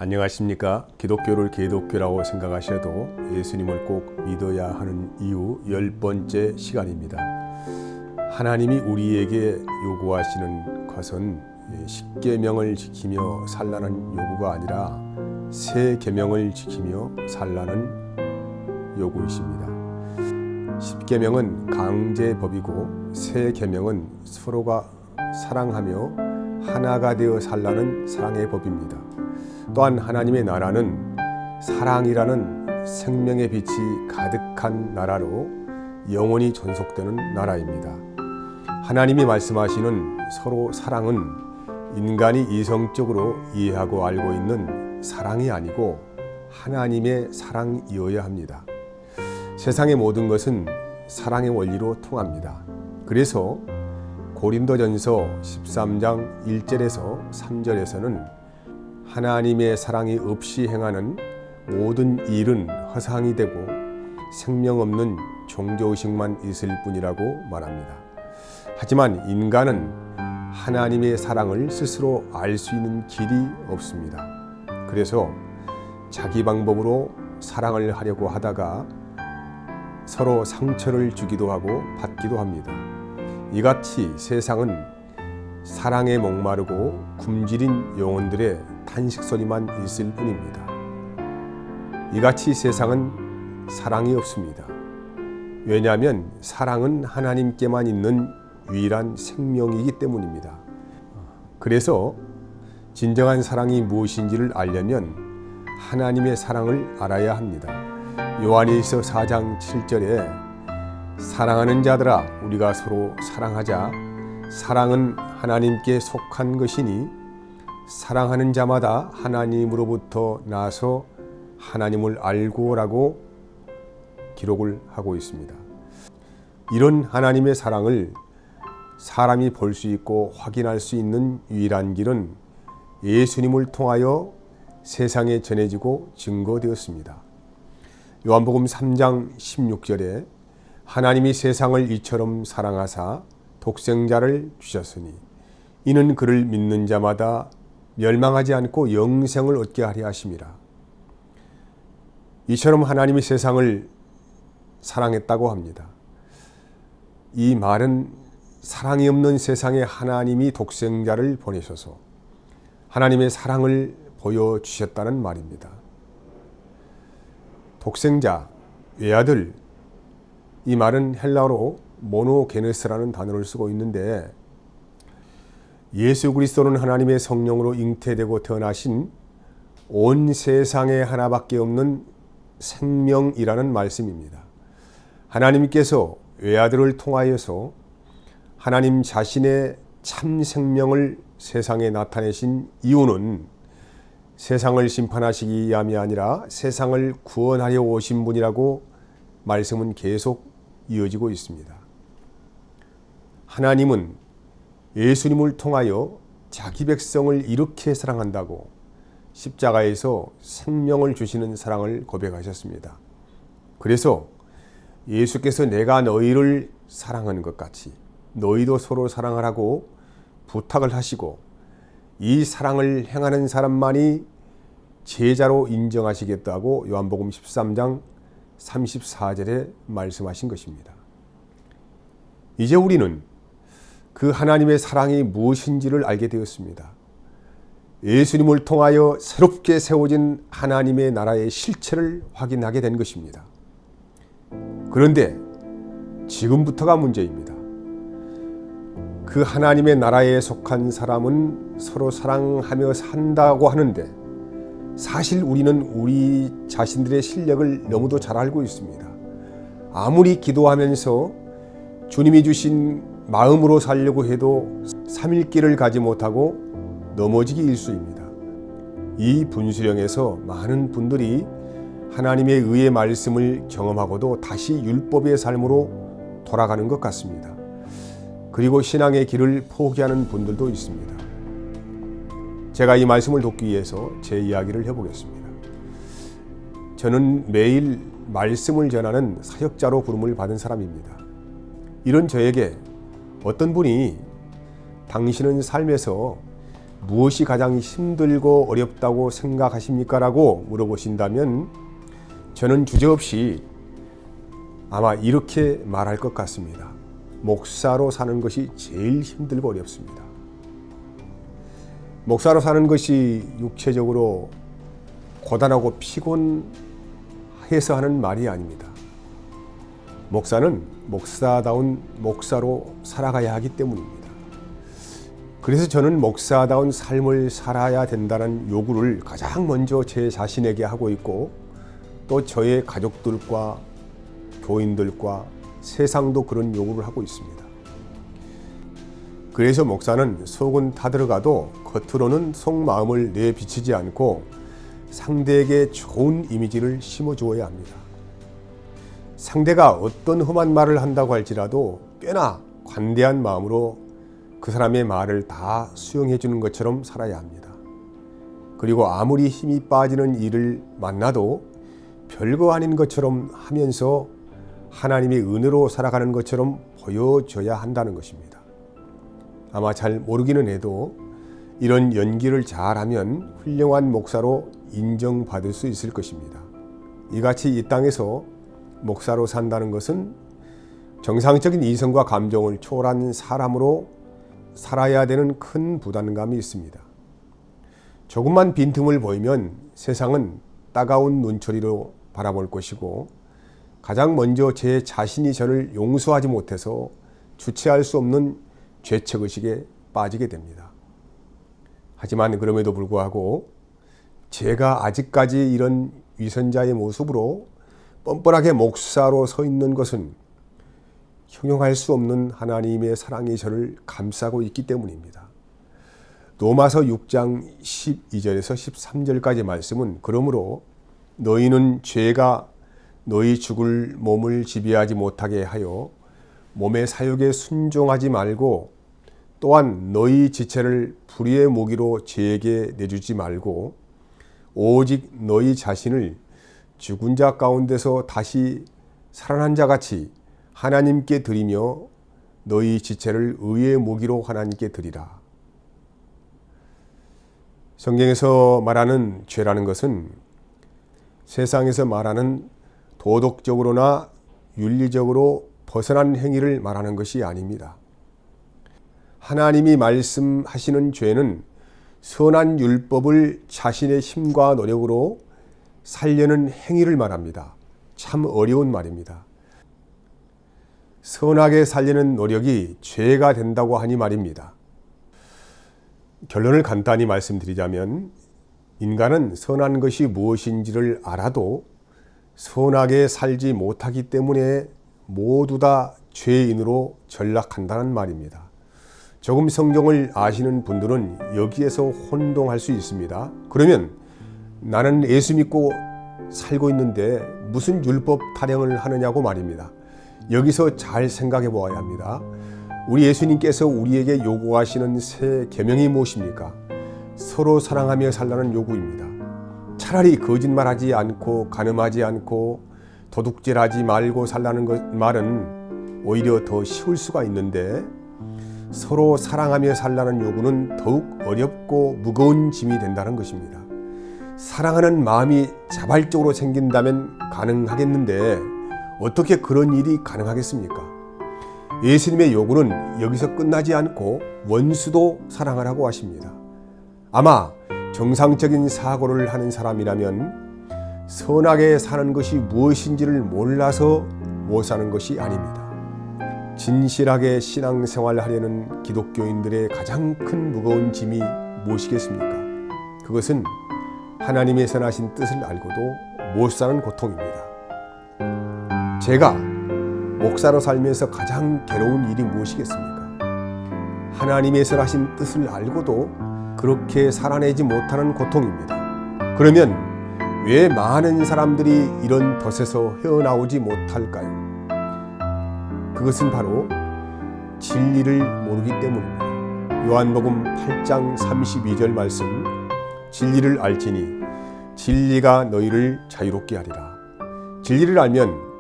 안녕하십니까. 기독교를 기독교라고 생각하셔도 예수님을 꼭 믿어야 하는 이유 10번째 시간입니다. 하나님이 우리에게 요구하시는 것은 십계명을 지키며 살라는 요구가 아니라 새 계명을 지키며 살라는 요구이십니다. 십계명은 강제법이고 새 계명은 서로가 사랑하며 하나가 되어 살라는 사랑의 법입니다. 또한 하나님의 나라는 사랑이라는 생명의 빛이 가득한 나라로 영원히 존속되는 나라입니다. 하나님이 말씀하시는 서로 사랑은 인간이 이성적으로 이해하고 알고 있는 사랑이 아니고 하나님의 사랑이어야 합니다. 세상의 모든 것은 사랑의 원리로 통합니다. 그래서 고린도전서 13장 1절에서 3절에서는 하나님의 사랑이 없이 행하는 모든 일은 허상이 되고 생명 없는 종교의식만 있을 뿐이라고 말합니다. 하지만 인간은 하나님의 사랑을 스스로 알 수 있는 길이 없습니다. 그래서 자기 방법으로 사랑을 하려고 하다가 서로 상처를 주기도 하고 받기도 합니다. 이같이 세상은 사랑에 목마르고 굶주린 영혼들의 탄식소리만 있을 뿐입니다. 이같이 세상은 사랑이 없습니다. 왜냐하면 사랑은 하나님께만 있는 유일한 생명이기 때문입니다. 그래서 진정한 사랑이 무엇인지를 알려면 하나님의 사랑을 알아야 합니다. 요한일서 4장 7절에 사랑하는 자들아 우리가 서로 사랑하자. 사랑은 하나님께 속한 것이니 사랑하는 자마다 하나님으로부터 나서 하나님을 알고라고 기록을 하고 있습니다. 이런 하나님의 사랑을 사람이 볼 수 있고 확인할 수 있는 유일한 길은 예수님을 통하여 세상에 전해지고 증거되었습니다. 요한복음 3장 16절에 하나님이 세상을 이처럼 사랑하사 독생자를 주셨으니 이는 그를 믿는 자마다 멸망하지 않고 영생을 얻게 하려 하심이라. 이처럼 하나님이 세상을 사랑했다고 합니다. 이 말은 사랑이 없는 세상에 하나님이 독생자를 보내셔서 하나님의 사랑을 보여주셨다는 말입니다. 독생자, 외아들, 이 말은 헬라어로 모노게네스라는 단어를 쓰고 있는데 예수 그리스도는 하나님의 성령으로 잉태되고 태어나신 온 세상에 하나밖에 없는 생명이라는 말씀입니다. 하나님께서 외아들을 통하여서 하나님 자신의 참 생명을 세상에 나타내신 이유는 세상을 심판하시기 위함이 아니라 세상을 구원하려 오신 분이라고 말씀은 계속 이어지고 있습니다. 하나님은 예수님을 통하여 자기 백성을 이렇게 사랑한다고 십자가에서 생명을 주시는 사랑을 고백하셨습니다. 그래서 예수께서 내가 너희를 사랑하는 것 같이 너희도 서로 사랑하라고 부탁을 하시고 이 사랑을 행하는 사람만이 제자로 인정하시겠다고 요한복음 13장 34절에 말씀하신 것입니다. 이제 우리는 그 하나님의 사랑이 무엇인지를 알게 되었습니다. 예수님을 통하여 새롭게 세워진 하나님의 나라의 실체를 확인하게 된 것입니다. 그런데 지금부터가 문제입니다. 그 하나님의 나라에 속한 사람은 서로 사랑하며 산다고 하는데 사실 우리는 우리 자신들의 실력을 너무도 잘 알고 있습니다. 아무리 기도하면서 주님이 주신 마음으로 살려고 해도 삼일기를 가지 못하고 넘어지기 일쑤입니다. 이 분수령에서 많은 분들이 하나님의 의의 말씀을 경험하고도 다시 율법의 삶으로 돌아가는 것 같습니다. 그리고 신앙의 길을 포기하는 분들도 있습니다. 제가 이 말씀을 돕기 위해서 제 이야기를 해보겠습니다. 저는 매일 말씀을 전하는 사역자로 부름을 받은 사람입니다. 이런 저에게 어떤 분이 당신은 삶에서 무엇이 가장 힘들고 어렵다고 생각하십니까? 라고 물어보신다면 저는 주저없이 아마 이렇게 말할 것 같습니다. 목사로 사는 것이 제일 힘들고 어렵습니다. 목사로 사는 것이 육체적으로 고단하고 피곤해서 하는 말이 아닙니다. 목사는 목사다운 목사로 살아가야 하기 때문입니다. 그래서 저는 목사다운 삶을 살아야 된다는 요구를 가장 먼저 제 자신에게 하고 있고 또 저의 가족들과 교인들과 세상도 그런 요구를 하고 있습니다. 그래서 목사는 속은 타들어가도 겉으로는 속마음을 내비치지 않고 상대에게 좋은 이미지를 심어주어야 합니다. 상대가 어떤 험한 말을 한다고 할지라도 꽤나 관대한 마음으로 그 사람의 말을 다 수용해 주는 것처럼 살아야 합니다. 그리고 아무리 힘이 빠지는 일을 만나도 별거 아닌 것처럼 하면서 하나님의 은혜로 살아가는 것처럼 보여줘야 한다는 것입니다. 아마 잘 모르기는 해도 이런 연기를 잘하면 훌륭한 목사로 인정받을 수 있을 것입니다. 이같이 이 땅에서 목사로 산다는 것은 정상적인 이성과 감정을 초월한 사람으로 살아야 되는 큰 부담감이 있습니다. 조금만 빈틈을 보이면 세상은 따가운 눈초리로 바라볼 것이고 가장 먼저 제 자신이 저를 용서하지 못해서 주체할 수 없는 죄책의식에 빠지게 됩니다. 하지만 그럼에도 불구하고 제가 아직까지 이런 위선자의 모습으로 뻔뻔하게 목사로 서 있는 것은 형용할 수 없는 하나님의 사랑이 저를 감싸고 있기 때문입니다. 로마서 6장 12절에서 13절까지 말씀은 그러므로 너희는 죄가 너희 죽을 몸을 지배하지 못하게 하여 몸의 사욕에 순종하지 말고 또한 너희 지체를 불의의 무기로 죄에게 내주지 말고 오직 너희 자신을 죽은 자 가운데서 다시 살아난 자 같이 하나님께 드리며 너희 지체를 의의 무기로 하나님께 드리라. 성경에서 말하는 죄라는 것은 세상에서 말하는 도덕적으로나 윤리적으로 벗어난 행위를 말하는 것이 아닙니다. 하나님이 말씀하시는 죄는 선한 율법을 자신의 힘과 노력으로 살려는 행위를 말합니다. 참 어려운 말입니다. 선하게 살려는 노력이 죄가 된다고 하니 말입니다. 결론을 간단히 말씀드리자면 인간은 선한 것이 무엇인지를 알아도 선하게 살지 못하기 때문에 모두 다 죄인으로 전락한다는 말입니다. 조금 성경을 아시는 분들은 여기에서 혼동할 수 있습니다. 그러면 나는 예수 믿고 살고 있는데 무슨 율법 타령을 하느냐고 말입니다. 여기서 잘 생각해 보아야 합니다. 우리 예수님께서 우리에게 요구하시는 새 계명이 무엇입니까? 서로 사랑하며 살라는 요구입니다. 차라리 거짓말하지 않고 간음하지 않고 도둑질하지 말고 살라는 말은 오히려 더 쉬울 수가 있는데 서로 사랑하며 살라는 요구는 더욱 어렵고 무거운 짐이 된다는 것입니다. 사랑하는 마음이 자발적으로 생긴다면 가능하겠는데 어떻게 그런 일이 가능하겠습니까? 예수님의 요구는 여기서 끝나지 않고 원수도 사랑하라고 하십니다. 아마 정상적인 사고를 하는 사람이라면 선하게 사는 것이 무엇인지를 몰라서 못 사는 것이 아닙니다. 진실하게 신앙생활을 하려는 기독교인들의 가장 큰 무거운 짐이 무엇이겠습니까? 그것은 하나님의 선하신 뜻을 알고도 못 사는 고통입니다. 제가 목사로 살면서 가장 괴로운 일이 무엇이겠습니까? 하나님의 선하신 뜻을 알고도 그렇게 살아내지 못하는 고통입니다. 그러면 왜 많은 사람들이 이런 덫에서 헤어나오지 못할까요? 그것은 바로 진리를 모르기 때문입니다. 요한복음 8장 32절 말씀, 진리를 알지니 진리가 너희를 자유롭게 하리라. 진리를 알면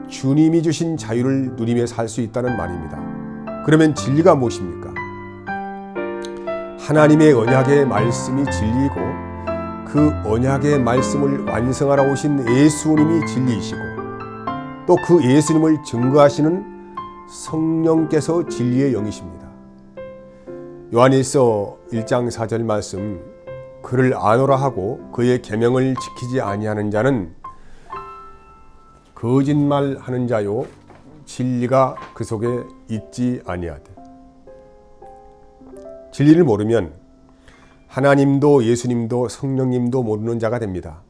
주님이 주신 자유를 누리며 살 수 있다는 말입니다. 그러면 진리가 무엇입니까? 하나님의 언약의 말씀이 진리이고 그 언약의 말씀을 완성하러 오신 예수님이 진리이시고 또 그 예수님을 증거하시는 성령께서 진리의 영이십니다. 요한일서 1장 4절 말씀, 그를 아노라 하고 그의 계명을 지키지 아니하는 자는 거짓말하는 자요 진리가 그 속에 있지 아니하되. 진리를 모르면 하나님도 예수님도 성령님도 모르는 자가 됩니다.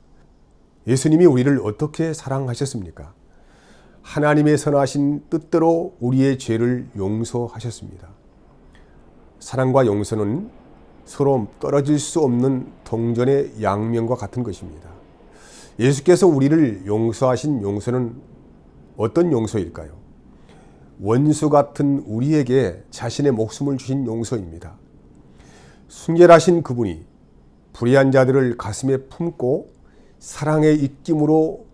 예수님이 우리를 어떻게 사랑하셨습니까? 하나님의 선하신 뜻대로 우리의 죄를 용서하셨습니다. 사랑과 용서는 서로 떨어질 수 없는 동전의 양면과 같은 것입니다. 예수께서 우리를 용서하신 용서는 어떤 용서일까요? 원수 같은 우리에게 자신의 목숨을 주신 용서입니다. 순결하신 그분이 불의한 자들을 가슴에 품고 사랑의 입김으로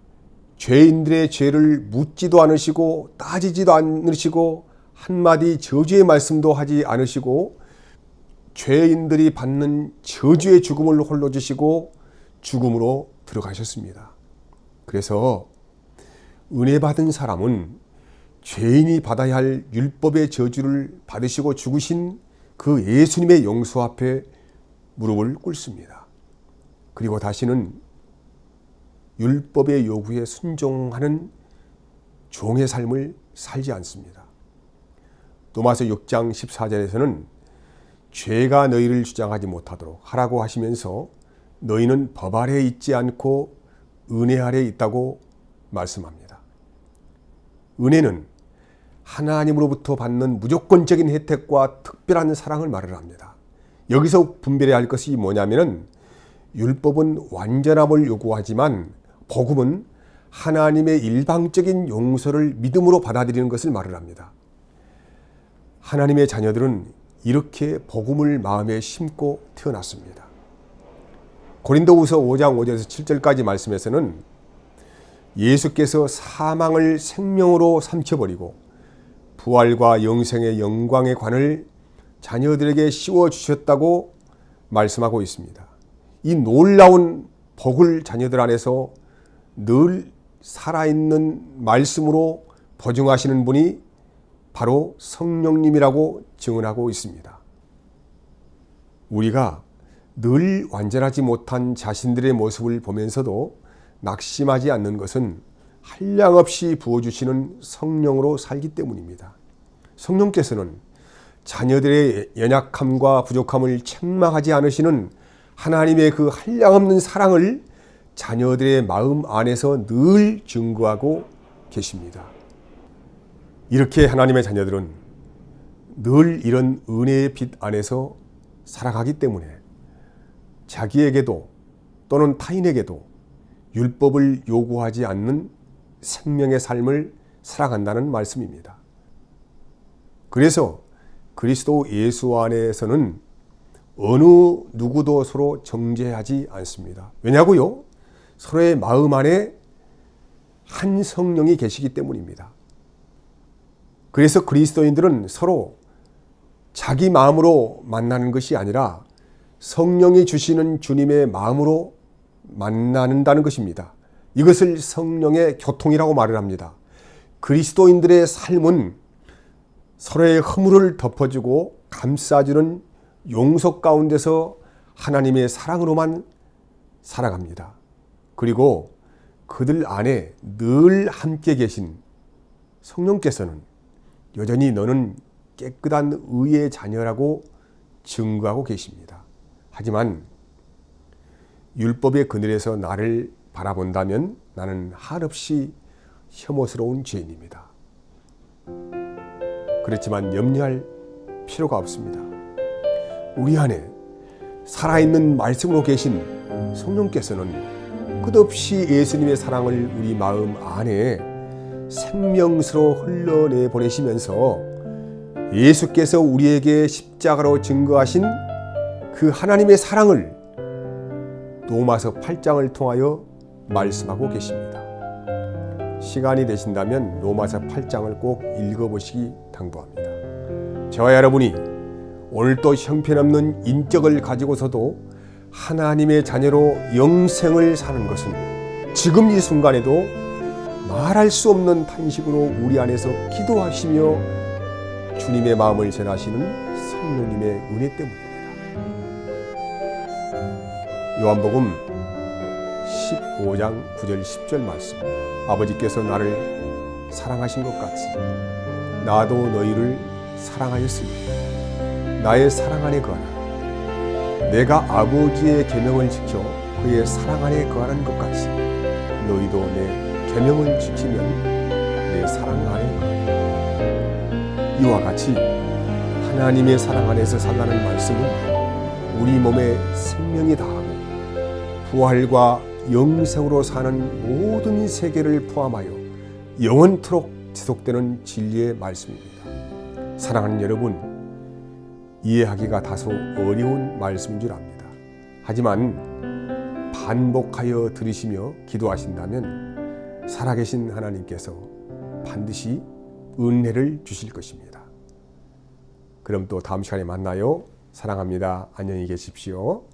죄인들의 죄를 묻지도 않으시고 따지지도 않으시고 한마디 저주의 말씀도 하지 않으시고 죄인들이 받는 저주의 죽음을 홀로 주시고 죽음으로 들어가셨습니다. 그래서 은혜 받은 사람은 죄인이 받아야 할 율법의 저주를 받으시고 죽으신 그 예수님의 용서 앞에 무릎을 꿇습니다. 그리고 다시는 율법의 요구에 순종하는 종의 삶을 살지 않습니다. 로마서 6장 14절에서는 죄가 너희를 주장하지 못하도록 하라고 하시면서 너희는 법 아래에 있지 않고 은혜 아래에 있다고 말씀합니다. 은혜는 하나님으로부터 받는 무조건적인 혜택과 특별한 사랑을 말을 합니다. 여기서 분별해야 할 것이 뭐냐면은 율법은 완전함을 요구하지만 복음은 하나님의 일방적인 용서를 믿음으로 받아들이는 것을 말을 합니다. 하나님의 자녀들은 이렇게 복음을 마음에 심고 태어났습니다. 고린도후서 5장 5절에서 7절까지 말씀에서는 예수께서 사망을 생명으로 삼켜버리고 부활과 영생의 영광의 관을 자녀들에게 씌워주셨다고 말씀하고 있습니다. 이 놀라운 복을 자녀들 안에서 늘 살아있는 말씀으로 보증하시는 분이 바로 성령님이라고 증언하고 있습니다. 우리가 늘 완전하지 못한 자신들의 모습을 보면서도 낙심하지 않는 것은 한량없이 부어주시는 성령으로 살기 때문입니다. 성령께서는 자녀들의 연약함과 부족함을 책망하지 않으시는 하나님의 그 한량없는 사랑을 자녀들의 마음 안에서 늘 증거하고 계십니다. 이렇게 하나님의 자녀들은 늘 이런 은혜의 빛 안에서 살아가기 때문에 자기에게도 또는 타인에게도 율법을 요구하지 않는 생명의 삶을 살아간다는 말씀입니다. 그래서 그리스도 예수 안에서는 어느 누구도 서로 정죄하지 않습니다. 왜냐고요? 서로의 마음 안에 한 성령이 계시기 때문입니다. 그래서 그리스도인들은 서로 자기 마음으로 만나는 것이 아니라 성령이 주시는 주님의 마음으로 만나는다는 것입니다. 이것을 성령의 교통이라고 말을 합니다. 그리스도인들의 삶은 서로의 허물을 덮어주고 감싸주는 용서 가운데서 하나님의 사랑으로만 살아갑니다. 그리고 그들 안에 늘 함께 계신 성령께서는 여전히 너는 깨끗한 의의 자녀라고 증거하고 계십니다. 하지만 율법의 그늘에서 나를 바라본다면 나는 한없이 혐오스러운 죄인입니다. 그렇지만 염려할 필요가 없습니다. 우리 안에 살아있는 말씀으로 계신 성령께서는 끝없이 예수님의 사랑을 우리 마음 안에 생명수로 흘러내 보내시면서 예수께서 우리에게 십자가로 증거하신 그 하나님의 사랑을 로마서 8장을 통하여 말씀하고 계십니다. 시간이 되신다면 로마서 8장을 꼭 읽어보시기 당부합니다. 저와 여러분이 오늘도 형편없는 인격을 가지고서도 하나님의 자녀로 영생을 사는 것은 지금 이 순간에도 말할 수 없는 탄식으로 우리 안에서 기도하시며 주님의 마음을 전하시는 성령님의 은혜 때문입니다. 요한복음 15장 9절 10절 말씀. 아버지께서 나를 사랑하신 것 같이 나도 너희를 사랑하였으니 나의 사랑 안에 거하라. 내가 아버지의 계명을 지켜 그의 사랑 안에 거하는 것 같이 너희도 내 계명을 지키면 내 사랑 안에 거하라. 이와 같이 하나님의 사랑 안에서 살라는 말씀은 우리 몸에 생명이 다하고 부활과 영생으로 사는 모든 세계를 포함하여 영원토록 지속되는 진리의 말씀입니다. 사랑하는 여러분, 이해하기가 다소 어려운 말씀인 줄 압니다. 하지만 반복하여 들으시며 기도하신다면 살아계신 하나님께서 반드시 은혜를 주실 것입니다. 그럼 또 다음 시간에 만나요. 사랑합니다. 안녕히 계십시오.